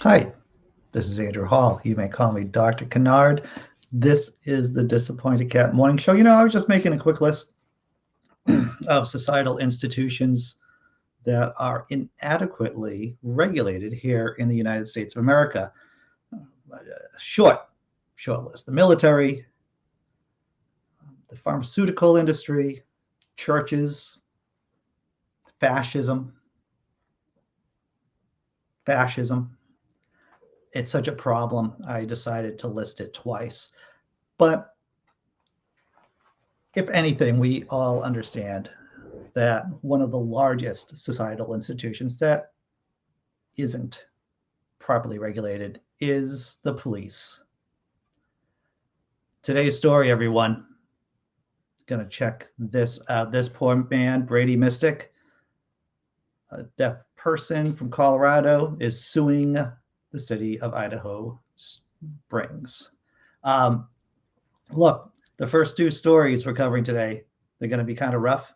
Hi, this is Andrew Hall. You may call me Dr. Kennard. This is the Disappointed Cat Morning Show. I was just making a quick list of societal institutions that are inadequately regulated here in the United States of America. Short list. The military, the pharmaceutical industry, churches, fascism. It's such a problem, I decided to list it twice. But if anything, we all understand that one of the largest societal institutions that isn't properly regulated is the police. Today's story, everyone, gonna check this out. This poor man, Brady Mystic, a deaf person from Colorado, is suing the city of Idaho Springs. Look, the first two stories we're covering today, they're going to be kind of rough.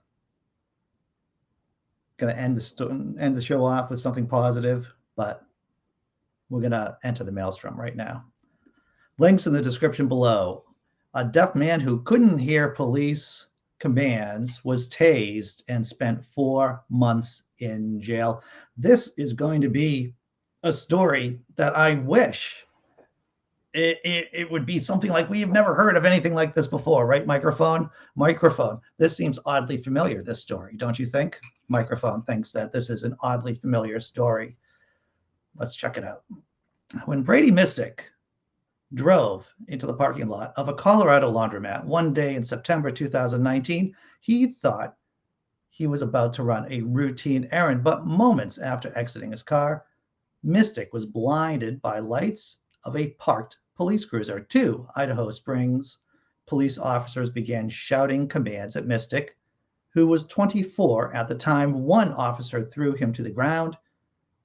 Going to end the show off with something positive, but we're going to enter the maelstrom right now. Links in the description below. A deaf man who couldn't hear police commands was tased and spent 4 months in jail. This is going to be a story that I wish it would be something like, we've never heard of anything like this before, right? Microphone. This seems oddly familiar, this story, don't you think? Microphone thinks that this is an oddly familiar story. Let's check it out. When Brady Mystic drove into the parking lot of a Colorado laundromat one day in September 2019, he thought he was about to run a routine errand, but moments after exiting his car, Mystic was blinded by lights of a parked police cruiser. Two Idaho Springs police officers began shouting commands at Mystic, who was 24 at the time. One officer threw him to the ground,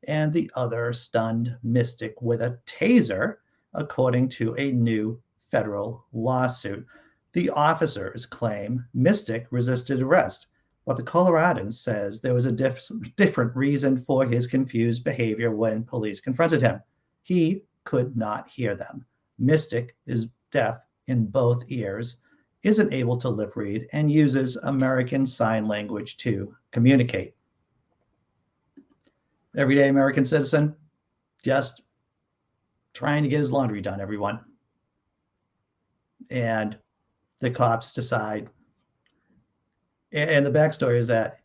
and the other stunned Mystic with a taser, according to a new federal lawsuit. The officers claim Mystic resisted arrest, but the Coloradan says there was a different reason for his confused behavior when police confronted him. He could not hear them. Mystic is deaf in both ears, isn't able to lip read, and uses American Sign Language to communicate. Everyday American citizen, just trying to get his laundry done, everyone. And the cops decide, and the backstory is that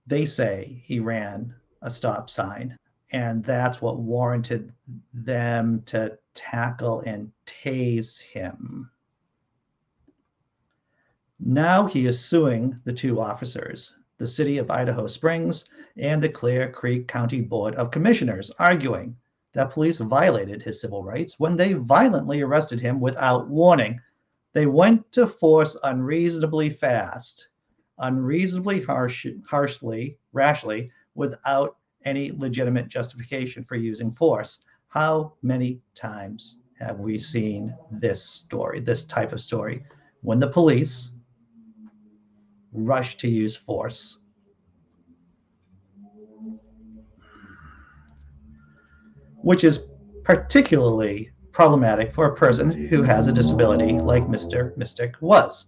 they say he ran a stop sign, and that's what warranted them to tackle and tase him. Now he is suing the two officers, the city of Idaho Springs and the Clear Creek County Board of Commissioners, arguing that police violated his civil rights when they violently arrested him without warning. They went to force unreasonably fast, unreasonably harshly, rashly, without any legitimate justification for using force. How many times have we seen this story, this type of story, when the police rush to use force? Which is particularly problematic for a person who has a disability like Mr. Mystic was.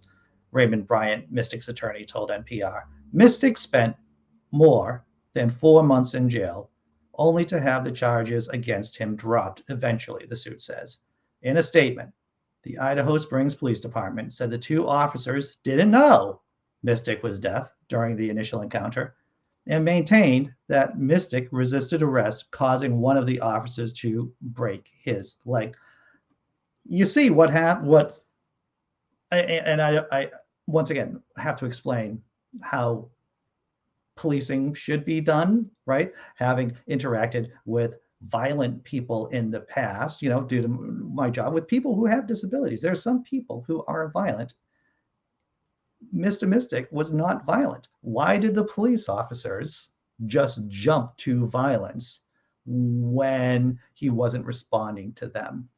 Raymond Bryant, Mystic's attorney, told NPR. Mystic spent more than 4 months in jail, only to have the charges against him dropped eventually, the suit says. In a statement, the Idaho Springs Police Department said the two officers didn't know Mystic was deaf during the initial encounter and maintained that Mystic resisted arrest, causing one of the officers to break his leg. You see what happened, and I once again have to explain how policing should be done, right? Having interacted with violent people in the past, due to my job with people who have disabilities. There are some people who are violent. Mr. Mystic was not violent. Why did the police officers just jump to violence when he wasn't responding to them?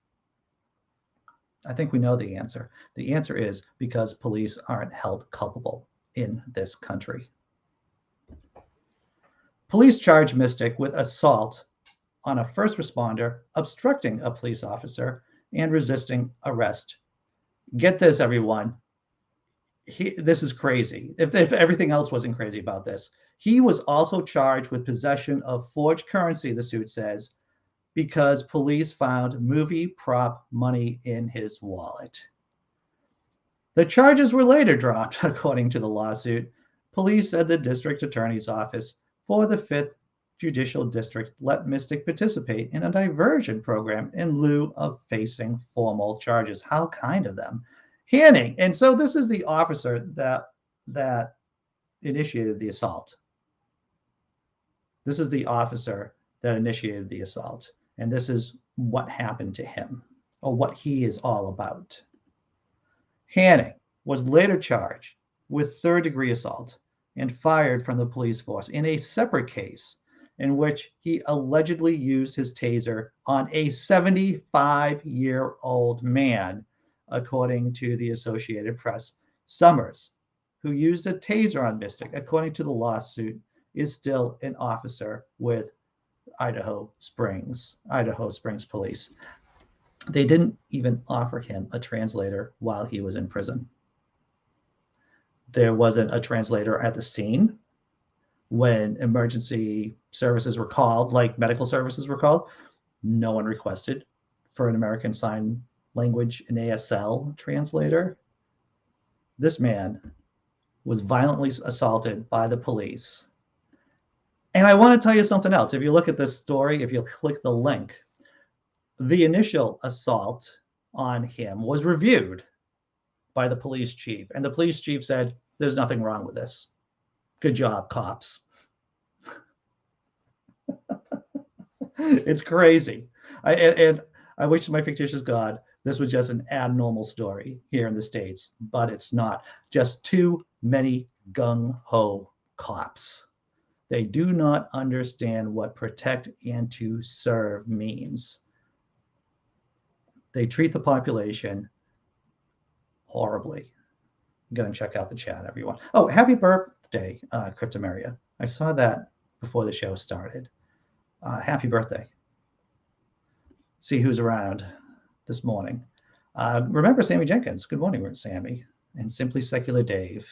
I think we know the answer. The answer is because police aren't held culpable in this country. Police charge Mystic with assault on a first responder obstructing a police officer and resisting arrest. Get this, everyone. This is crazy. If everything else wasn't crazy about this, he was also charged with possession of forged currency, the suit says, because police found movie prop money in his wallet. The charges were later dropped, according to the lawsuit. Police said the district attorney's office for the 5th Judicial District let Mystic participate in a diversion program in lieu of facing formal charges. How kind of them. Hanning. And so this is the officer that initiated the assault. This is the officer that initiated the assault. And this is what happened to him, or what he is all about. Hanning was later charged with third-degree assault and fired from the police force in a separate case in which he allegedly used his taser on a 75-year-old man, according to the Associated Press. Summers, who used a taser on Mystic, according to the lawsuit, is still an officer with Idaho Springs Police. They didn't even offer him a translator while he was in prison. There wasn't a translator at the scene when emergency services were called, like medical services were called. No one requested for an American Sign Language, an ASL translator. This man was violently assaulted by the police. And I want to tell you something else. If you look at this story, if you click the link, the initial assault on him was reviewed by the police chief. And the police chief said, there's nothing wrong with this. Good job, cops. It's crazy. I wish to my fictitious God, this was just an abnormal story here in the States, but it's not. Just too many gung-ho cops. They do not understand what protect and to serve means. They treat the population horribly. I'm going to check out the chat, everyone. Oh, happy birthday, Cryptameria. I saw that before the show started. Happy birthday. See who's around this morning. Remember Sammy Jenkins. Good morning, Sammy. And Simply Secular Dave.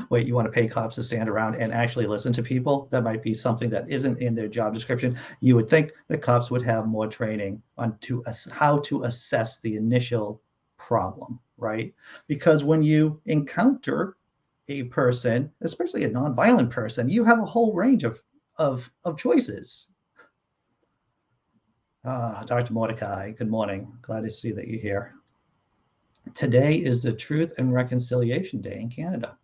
Wait, you want to pay cops to stand around and actually listen to people? That might be something that isn't in their job description. You would think the cops would have more training on how to assess the initial problem, right? Because when you encounter a person, especially a nonviolent person, you have a whole range of choices. Dr. Mordecai, good morning. Glad to see that you're here. Today is the Truth and Reconciliation Day in Canada.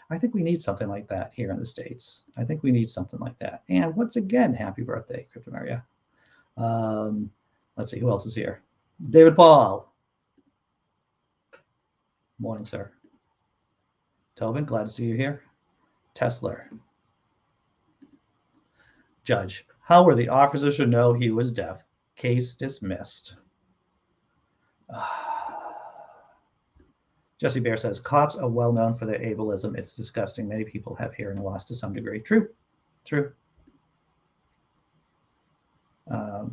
I think we need something like that here in the States. I think we need something like that. And once again, happy birthday, Cryptameria. Let's see, who else is here? David Paul. Morning, sir. Tobin, glad to see you here. Tesler. Judge, how were the officers to know he was deaf? Case dismissed. Jessi Bear says, cops are well known for their ableism. It's disgusting. Many people have hearing loss to some degree. True. True. Well,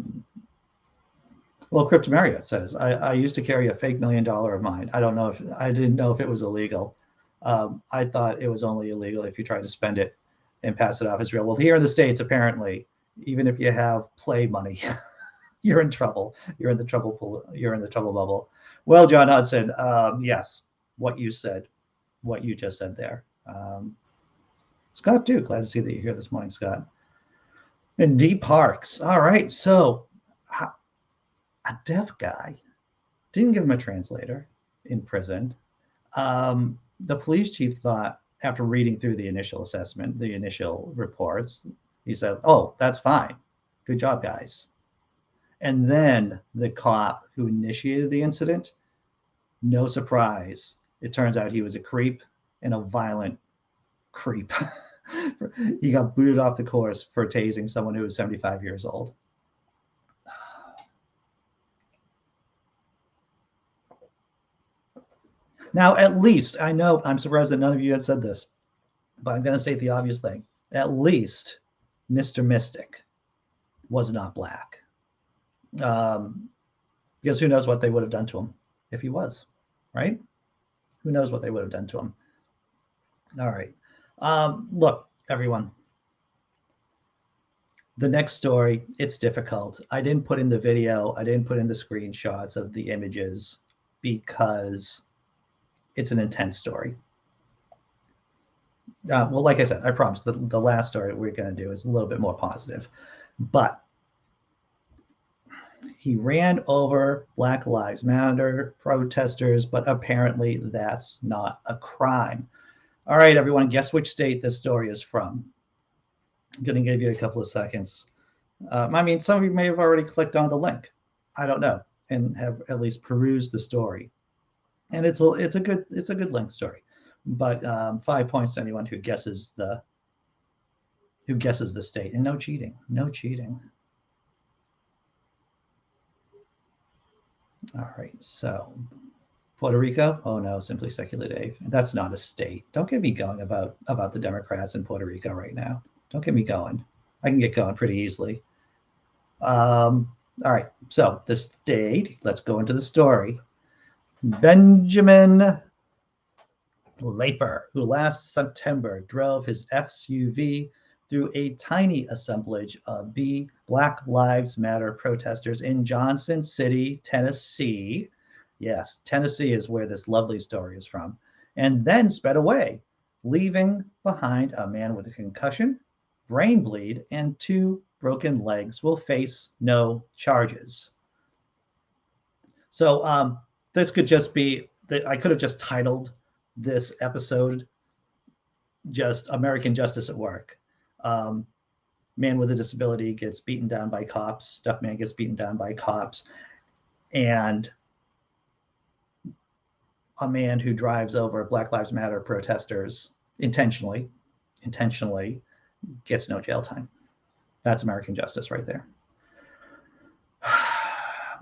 Cryptameria says, I used to carry a fake $1 million of mine. I didn't know if it was illegal. I thought it was only illegal if you tried to spend it and pass it off as real. Well, here in the States, apparently, even if you have play money, you're in trouble. You're in the trouble bubble. Well, John Hudson, yes, what you just said there. Scott Duke, glad to see that you're here this morning, Scott. And Dee Parks. All right, so a deaf guy didn't give him a translator in prison. The police chief thought, after reading through the initial assessment, the initial reports, he said, oh, that's fine. Good job, guys. And then the cop who initiated the incident, no surprise, it turns out he was a creep and a violent creep. He got booted off the course for tasing someone who was 75 years old. Now, at least, I know, I'm surprised that none of you had said this, but I'm going to say the obvious thing. At least Mr. Mystic was not black. Because who knows what they would have done to him if he was, right? Who knows what they would have done to him? All right. Look, everyone. The next story, it's difficult. I didn't put in the video. I didn't put in the screenshots of the images because it's an intense story. Well, like I said, I promise the last story we're going to do is a little bit more positive. But he ran over Black Lives Matter protesters, but apparently that's not a crime. All right, everyone, guess which state this story is from? I'm going to give you a couple of seconds. I mean, some of you may have already clicked on the link. I don't know, and have at least perused the story. And it's a good length story. But 5 points to anyone who guesses the state. And no cheating. No cheating. All right, so Puerto Rico? Oh no, simply Secular Dave. That's not a state. Don't get me going about the Democrats in Puerto Rico right now. Don't get me going. I can get going pretty easily. All right, so the state, let's go into the story. Benjamin Leifer, who last September drove his SUV through a tiny assemblage of Black Lives Matter protesters in Johnson City, Tennessee. Yes, Tennessee is where this lovely story is from. And then sped away, leaving behind a man with a concussion, brain bleed, and 2 broken legs, will face no charges. So this could just be, I could have just titled this episode just American Justice at Work. Man with a disability gets beaten down by cops. Deaf man gets beaten down by cops. And a man who drives over Black Lives Matter protesters intentionally gets no jail time. That's American justice right there.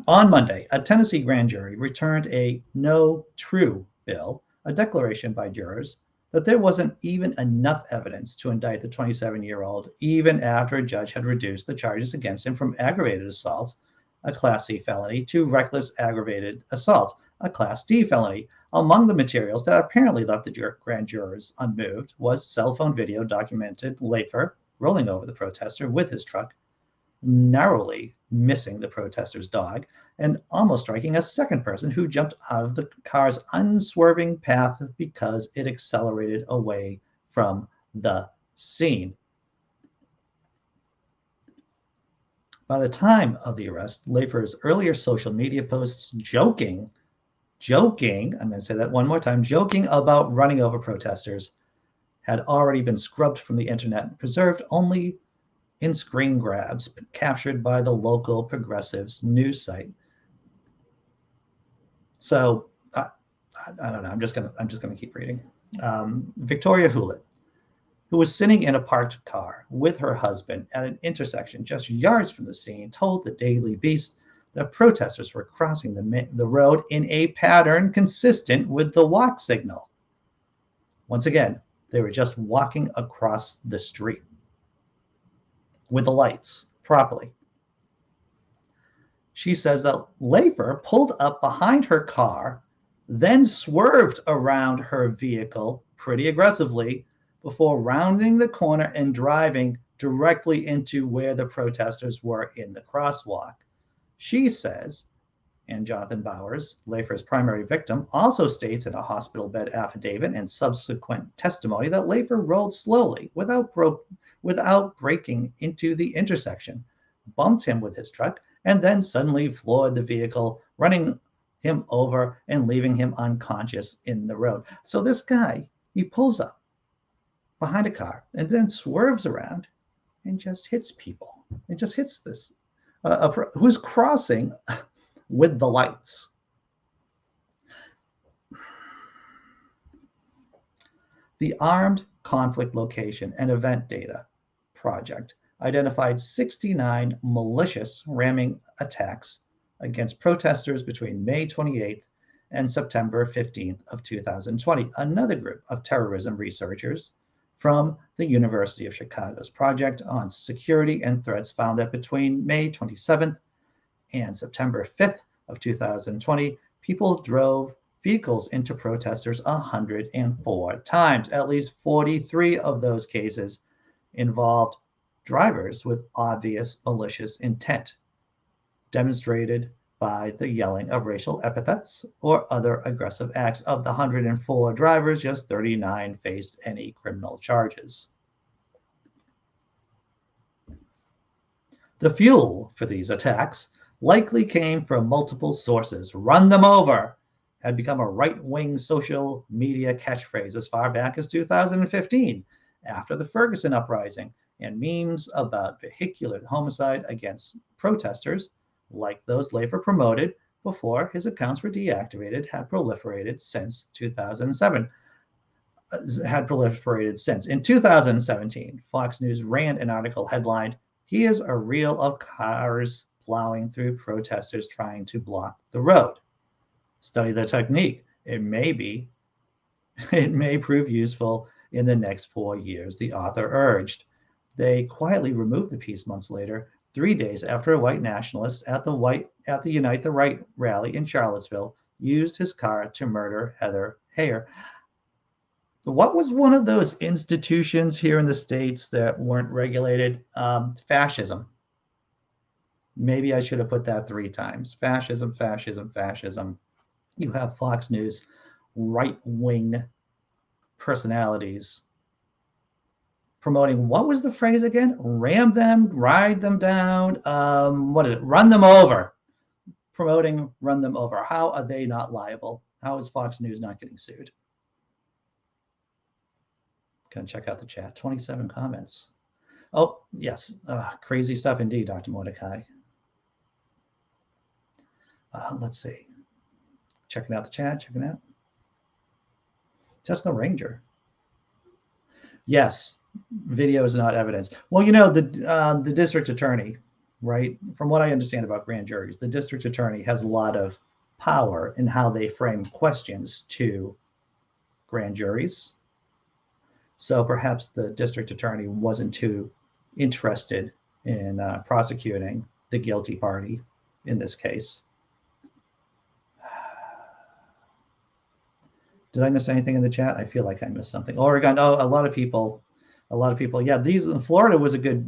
On Monday, a Tennessee grand jury returned a no true bill, a declaration by jurors that there wasn't even enough evidence to indict the 27-year-old, even after a judge had reduced the charges against him from aggravated assault, a Class C felony, to reckless aggravated assault, a Class D felony. Among the materials that apparently left the grand jurors unmoved was cell phone video documented Leifer rolling over the protester with his truck, narrowly missing the protester's dog, and almost striking a second person who jumped out of the car's unswerving path because it accelerated away from the scene. By the time of the arrest, Leifer's earlier social media posts joking, I'm going to say that one more time, joking about running over protesters had already been scrubbed from the internet, preserved only in screen grabs captured by the local progressives news site. So I don't know. I'm just gonna keep reading. Victoria Hewlett, who was sitting in a parked car with her husband at an intersection just yards from the scene, told the Daily Beast that protesters were crossing the road in a pattern consistent with the walk signal. Once again, they were just walking across the street with the lights properly. She says that Leifer pulled up behind her car, then swerved around her vehicle pretty aggressively before rounding the corner and driving directly into where the protesters were in the crosswalk. She says, and Jonathan Bowers, Leifer's primary victim, also states in a hospital bed affidavit and subsequent testimony that Leifer rolled slowly without braking into the intersection, bumped him with his truck, and then suddenly floored the vehicle, running him over and leaving him unconscious in the road. So this guy, he pulls up behind a car and then swerves around and just hits people. It just hits this, who's crossing with the lights. The Armed Conflict Location and Event Data Project identified 69 malicious ramming attacks against protesters between May 28th and September 15th of 2020. Another group of terrorism researchers from the University of Chicago's Project on Security and Threats found that between May 27th and September 5th of 2020, people drove vehicles into protesters 104 times. At least 43 of those cases involved drivers with obvious malicious intent, demonstrated by the yelling of racial epithets or other aggressive acts. Of the 104 drivers, just 39 faced any criminal charges. The fuel for these attacks likely came from multiple sources. Run them over had become a right-wing social media catchphrase as far back as 2015, after the Ferguson uprising, and memes about vehicular homicide against protesters, like those Lafer promoted before his accounts were deactivated, had proliferated since 2007. In 2017, Fox News ran an article headlined, "Here's a reel of cars plowing through protesters trying to block the road. Study the technique. It may prove useful in the next 4 years," the author urged. They quietly removed the piece months later, 3 days after a white nationalist at the Unite the Right rally in Charlottesville used his car to murder Heather Heyer. What was one of those institutions here in the States that weren't regulated? Fascism. Maybe I should have put that 3 times. Fascism, fascism, fascism. You have Fox News right-wing personalities promoting, what was the phrase again? Ram them, ride them down. What is it? Run them over. Promoting run them over. How are they not liable? How is Fox News not getting sued? Gonna check out the chat. 27 comments. Oh, yes. Crazy stuff indeed, Dr. Mordecai. Let's see. Checking out the chat, checking out. Tesla Ranger. Yes, video is not evidence. Well, the district attorney, right? From what I understand about grand juries, the district attorney has a lot of power in how they frame questions to grand juries. So perhaps the district attorney wasn't too interested in prosecuting the guilty party in this case. Did I miss anything in the chat? I feel like I missed something. Oregon, a lot of people. Yeah, Florida was a good.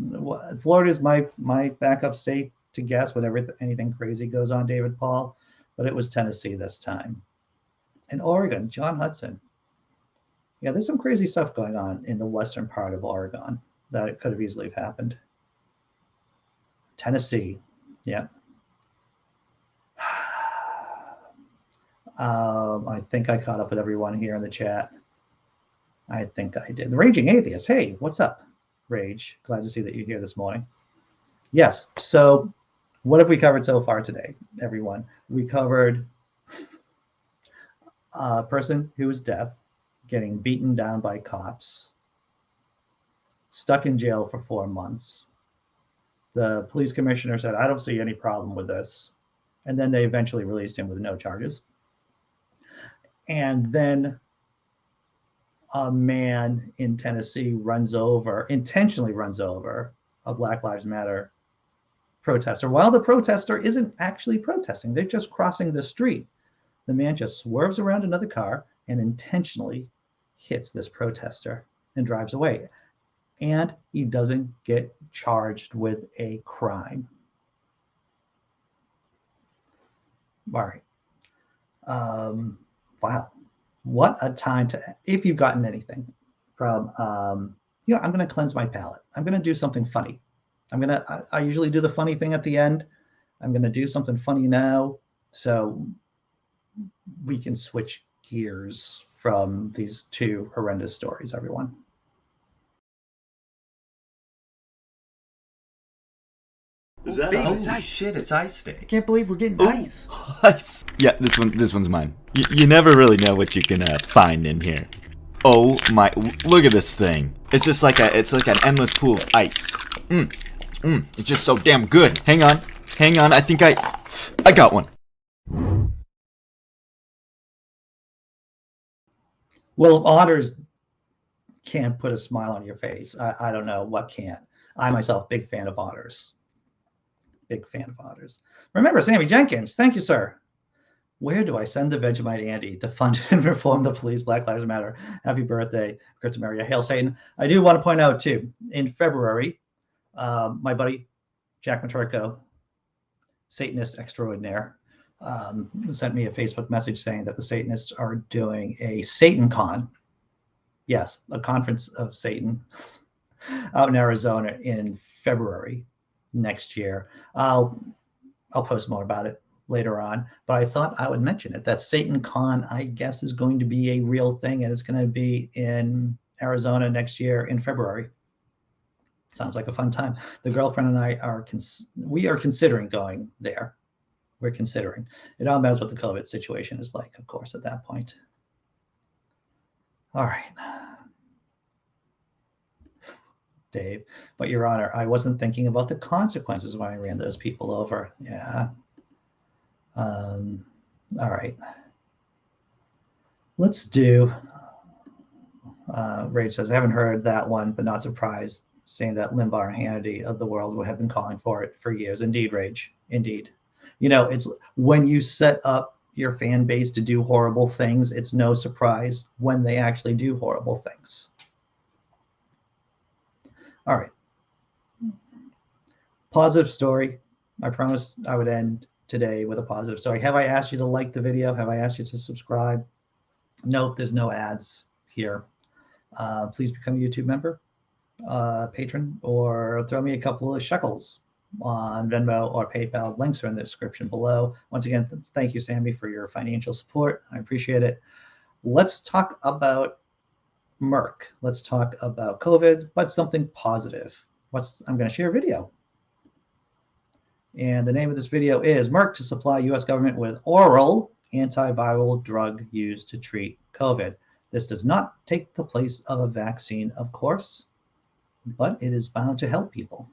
Florida is my backup state to guess whenever anything crazy goes on, David Paul, but it was Tennessee this time. And Oregon, John Hudson. Yeah, there's some crazy stuff going on in the western part of Oregon that it could have easily have happened. Tennessee, yeah. I think I caught up with everyone here in the chat. I think I did. The Raging Atheist. Hey, what's up, Rage? Glad to see that you're here this morning. Yes. So what have we covered so far today, everyone? We covered a person who was deaf, getting beaten down by cops, stuck in jail for 4 months. The police commissioner said, I don't see any problem with this. And then they eventually released him with no charges. And then a man in Tennessee intentionally runs over a Black Lives Matter protester while the protester isn't actually protesting. They're just crossing the street. The man just swerves around another car and intentionally hits this protester and drives away. And he doesn't get charged with a crime. All right. Wow. What a time if you've gotten anything from, I'm going to cleanse my palate. I'm going to do something funny. I usually do the funny thing at the end. I'm going to do something funny now so we can switch gears from these 2 horrendous stories, everyone. Is that it's ice? Shit, it's ice day. I can't believe we're getting ice. Ice. Yeah, this one's mine. You never really know what you can find in here. Oh my! Look at this thing. It's just like an endless pool of ice. It's just so damn good. Hang on. I think I got one. Well, Otter's can't put a smile on your face. I don't know what can't. I myself, big fan of otters. Big fan of otters. Remember, Sammy Jenkins, thank you, sir. Where do I send the Vegemite Andy to fund and reform the police? Black Lives Matter. Happy birthday, Cryptameria. Hail Satan. I do want to point out, too, in February, my buddy, Jack Maturko, Satanist extraordinaire, sent me a Facebook message saying that the Satanists are doing a Satan Con. Yes, a conference of Satan out in Arizona in February next year. I'll post more about it later on, but I thought I would mention it. That Satan Con, I guess, is going to be a real thing, and it's going to be in Arizona next year in February. Sounds like a fun time. The girlfriend and I are considering going there. We're considering. It all matters what the COVID situation is like, of course, at that point. All right. Dave, but Your Honor, I wasn't thinking about the consequences when I ran those people over. Yeah. All right. Let's do, Rage says, I haven't heard that one, but not surprised, saying that Limbaugh and Hannity of the world would have been calling for it for years. Indeed, Rage, indeed. You know, it's when you set up your fan base to do horrible things, it's no surprise when they actually do horrible things. All right. Positive story. I promised I would end today with a positive story. Have I asked you to like the video? Have I asked you to subscribe? Nope, there's no ads here. Please become a YouTube member, patron, or throw me a couple of shekels on Venmo or PayPal. Links are in the description below. Once again, thank you, Sammy, for your financial support. I appreciate it. Let's talk about Merck. Let's talk about COVID, but something positive. I'm going to share a video. And the name of this video is Merck to supply U.S. government with oral antiviral drug used to treat COVID. This does not take the place of a vaccine, of course, but it is bound to help people.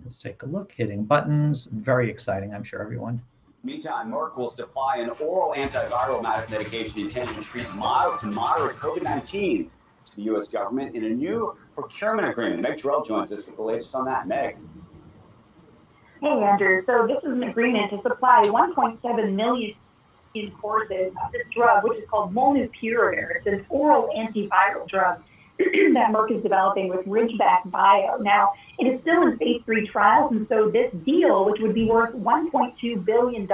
Let's take a look. Hitting buttons. Very exciting, I'm sure, everyone. Meantime, Merck will supply an oral antiviral medication intended to treat mild to moderate COVID-19 to the U.S. government in a new procurement agreement. Meg Terrell joins us with the latest on that. Meg. Hey, Andrew. So this is an agreement to supply 1.7 million courses of this drug, which is called molnupiravir. It's an oral antiviral drug that Merck is developing with Ridgeback Bio. Now, it is still in phase 3 trials, and so this deal, which would be worth $1.2 billion,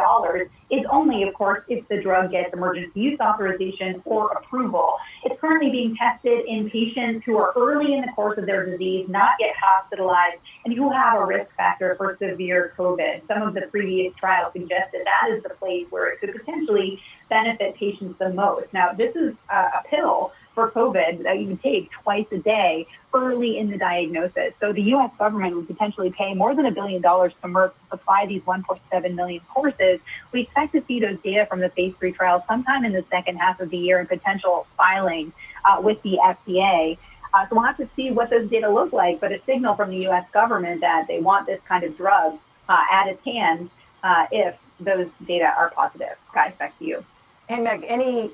is only, of course, if the drug gets emergency use authorization or approval. It's currently being tested in patients who are early in the course of their disease, not yet hospitalized, and who have a risk factor for severe COVID. Some of the previous trials suggested that is the place where it could potentially benefit patients the most. Now, this is a pill for COVID that you can take twice a day early in the diagnosis. So the U.S. government would potentially pay more than $1 billion to Merck to supply these 1.7 million courses. We expect to see those data from the phase 3 trials sometime in the second half of the year and potential filing with the FDA. So we'll have to see what those data look like, but a signal from the U.S. government that they want this kind of drug at its hand if those data are positive. Guys, back to you. Hey, Meg, any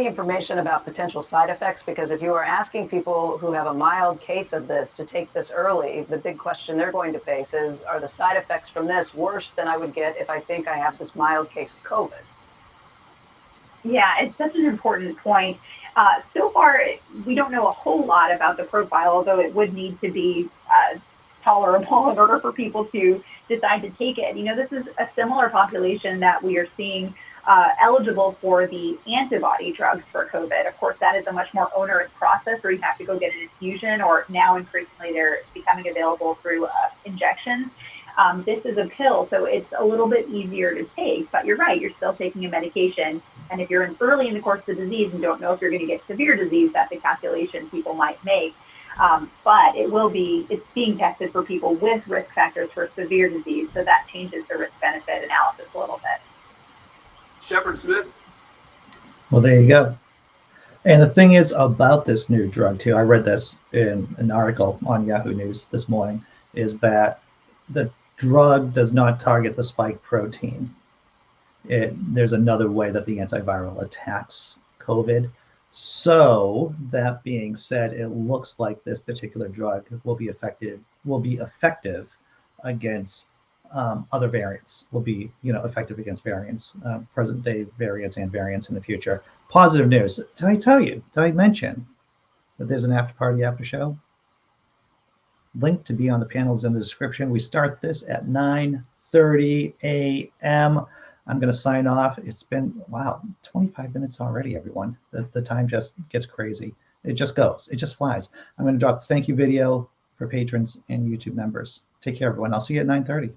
information about potential side effects? Because if you are asking people who have a mild case of this to take this early, the big question they're going to face is, are the side effects from this worse than I would get if I think I have this mild case of COVID? Yeah, it's such an important point. So far, we don't know a whole lot about the profile, although it would need to be tolerable in order for people to decide to take it. You know, this is a similar population that we are seeing eligible for the antibody drugs for COVID. Of course, that is a much more onerous process where you have to go get an infusion, or now increasingly they're becoming available through injections. This is a pill, so it's a little bit easier to take, but you're right, you're still taking a medication. And if you're early in the course of the disease and don't know if you're going to get severe disease, that's a calculation people might make. But it's being tested for people with risk factors for severe disease, so that changes the risk-benefit analysis a little bit. Shepard Smith. Well, there you go. And the thing is about this new drug, too, I read this in an article on Yahoo News this morning, is that the drug does not target the spike protein. There's another way that the antiviral attacks COVID. So that being said, it looks like this particular drug will be effective against other variants, will be effective against variants, present day variants and variants in the future. Positive news. Did I mention that there's an after party after show? Link to be on the panel is in the description. We start this at 9:30 a.m. I'm going to sign off. It's been, wow, 25 minutes already, everyone. The time just gets crazy. It just goes. It just flies. I'm going to drop the thank you video for patrons and YouTube members. Take care, everyone. I'll see you at 9:30.